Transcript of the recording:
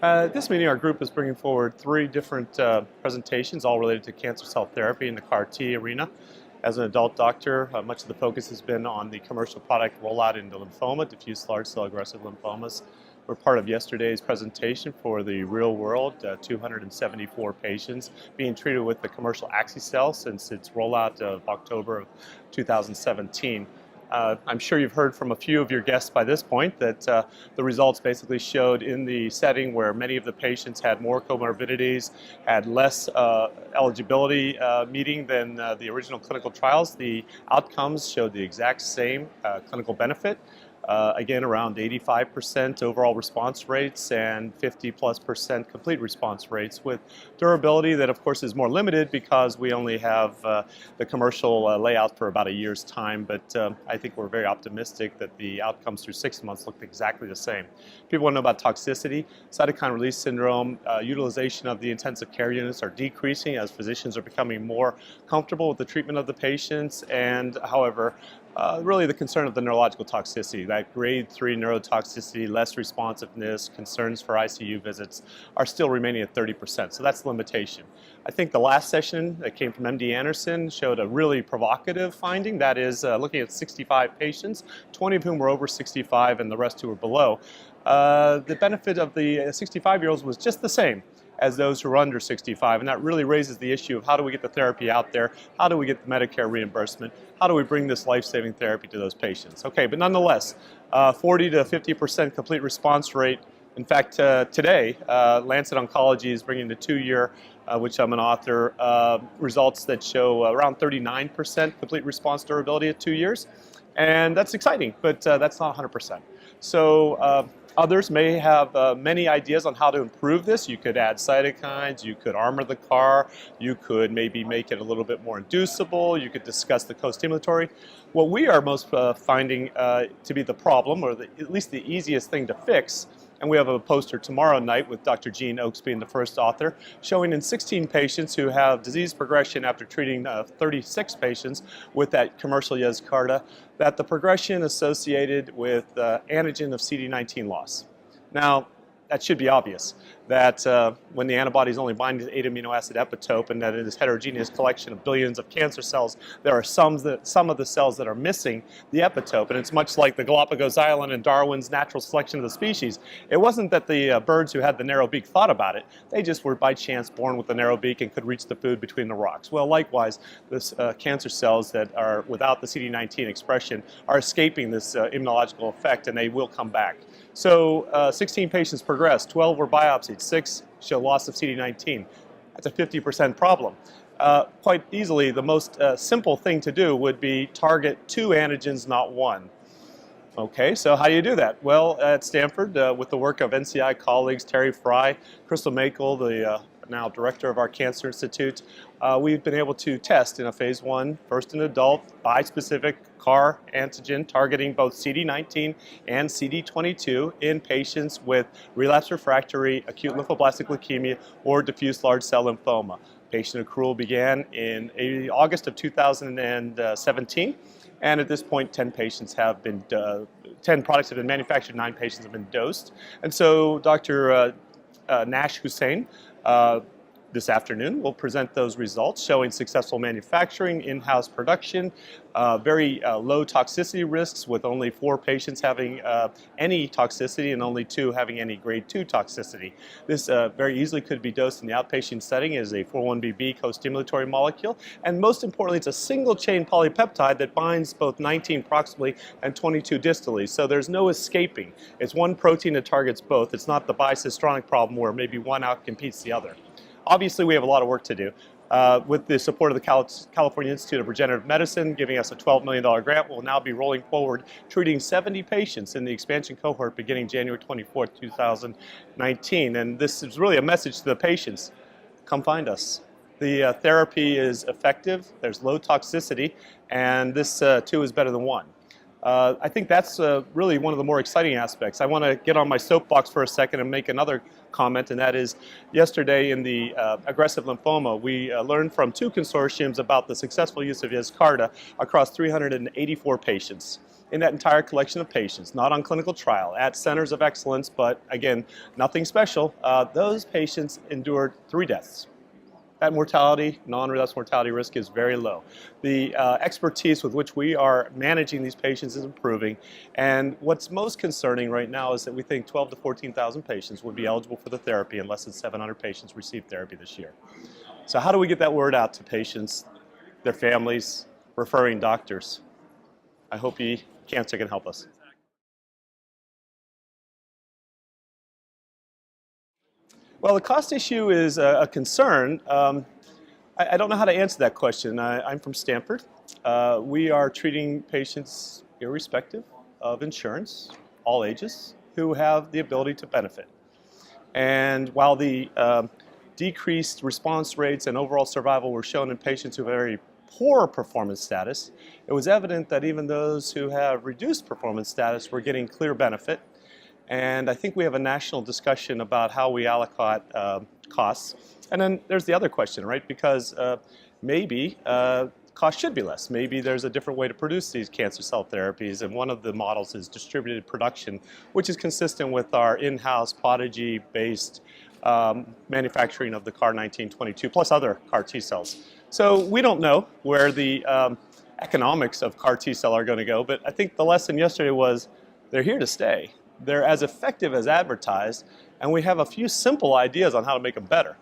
At this meeting, our group is bringing forward three different presentations, all related to cancer cell therapy in the CAR-T arena. As an adult doctor, much of the focus has been on the commercial product rollout into lymphoma, diffuse large cell aggressive lymphomas. We're part of yesterday's presentation for the real world, 274 patients being treated with the commercial axi-cell since its rollout of October of 2017. I'm sure you've heard from a few of your guests by this point that the results basically showed in the setting where many of the patients had more comorbidities, had less eligibility meeting than the original clinical trials. The outcomes showed the exact same clinical benefit. Again, around 85% overall response rates and 50+% complete response rates, with durability that of course is more limited because we only have the commercial layout for about a year's time, but I think we're very optimistic that the outcomes through 6 months look exactly the same. People want to know about toxicity. Cytokine release syndrome, utilization of the intensive care units are decreasing as physicians are becoming more comfortable with the treatment of the patients, and however, really the concern of the neurological toxicity, that grade 3 neurotoxicity, less responsiveness, concerns for ICU visits are still remaining at 30%, so that's the limitation. I think the last session that came from MD Anderson showed a really provocative finding, that is looking at 65 patients, 20 of whom were over 65 and the rest who were below. The benefit of the 65-year-olds was just the same as those who are under 65, and that really raises the issue of how do we get the therapy out there, how do we get the Medicare reimbursement, how do we bring this life-saving therapy to those patients. Okay, but nonetheless, 40 to 50% complete response rate. In fact, today, Lancet Oncology is bringing the 2-year, which I'm an author, results that show around 39% complete response durability at 2 years. And that's exciting, but that's not 100%. So others may have many ideas on how to improve this. You could add cytokines, you could armor the CAR, you could maybe make it a little bit more inducible, you could discuss the co-stimulatory. What we are most finding to be the problem, or at least the easiest thing to fix, and we have a poster tomorrow night with Dr. Gene Oakes being the first author, showing in 16 patients who have disease progression after treating 36 patients with that commercial Yescarta, that the progression associated with antigen of CD19 loss. Now, that should be obvious, that when the antibodies only bind to the 8 amino acid epitope and that in this heterogeneous collection of billions of cancer cells, there are some of the cells that are missing the epitope, and it's much like the Galapagos Island and Darwin's natural selection of the species. It wasn't that the birds who had the narrow beak thought about it, they just were by chance born with the narrow beak and could reach the food between the rocks. Well, likewise, this cancer cells that are without the CD19 expression are escaping this immunological effect, and they will come back. So 16 patients progressed, 12 were biopsied, 6 show loss of CD19. That's a 50% problem. Quite easily, the most simple thing to do would be target 2 antigens, not 1. Okay, so how do you do that? Well, at Stanford, with the work of NCI colleagues Terry Fry, Crystal Makel, the now director of our Cancer Institute, we've been able to test in a phase 1, first in adult, bispecific CAR antigen targeting both CD19 and CD22 in patients with relapsed refractory acute lymphoblastic leukemia or diffuse large cell lymphoma. Patient accrual began in August of 2017. And at this point, 10 patients have been, 10 products have been manufactured, 9 patients have been dosed. And so Dr. Nash Hussain this afternoon will present those results showing successful manufacturing, in-house production, very low toxicity risks with only 4 patients having any toxicity and only 2 having any grade 2 toxicity. This very easily could be dosed in the outpatient setting as a 4-1BB co-stimulatory molecule, and most importantly, it's a single chain polypeptide that binds both 19 proximally and 22 distally, so there's no escaping. It's one protein that targets both. It's not the bicistronic problem where maybe one outcompetes the other. Obviously, we have a lot of work to do. With the support of the California Institute of Regenerative Medicine giving us a $12 million grant, we'll now be rolling forward treating 70 patients in the expansion cohort beginning January 24th, 2019. And this is really a message to the patients. Come find us. The therapy is effective, there's low toxicity, and this too is better than 1. I think that's really one of the more exciting aspects. I want to get on my soapbox for a second and make another comment, and that is yesterday in the aggressive lymphoma, we learned from 2 consortiums about the successful use of Yescarta across 384 patients in that entire collection of patients, not on clinical trial, at centers of excellence, but again, nothing special. Those patients endured 3 deaths. That mortality, non-relapse mortality risk is very low. The expertise with which we are managing these patients is improving, and what's most concerning right now is that we think 12,000 to 14,000 patients would be eligible for the therapy and less than 700 patients received therapy this year. So how do we get that word out to patients, their families, referring doctors? I hope ecancer can help us. Well, the cost issue is a concern. I don't know how to answer that question. I'm from Stanford. We are treating patients irrespective of insurance, all ages, who have the ability to benefit. And while the decreased response rates and overall survival were shown in patients who have very poor performance status, it was evident that even those who have reduced performance status were getting clear benefit. And I think we have a national discussion about how we allocate costs. And then there's the other question, right? Because maybe cost should be less. Maybe there's a different way to produce these cancer cell therapies, and one of the models is distributed production, which is consistent with our in-house Prodigy-based manufacturing of the CAR-1922 plus other CAR T cells. So we don't know where the economics of CAR T cell are going to go, but I think the lesson yesterday was they're here to stay. They're as effective as advertised, and we have a few simple ideas on how to make them better.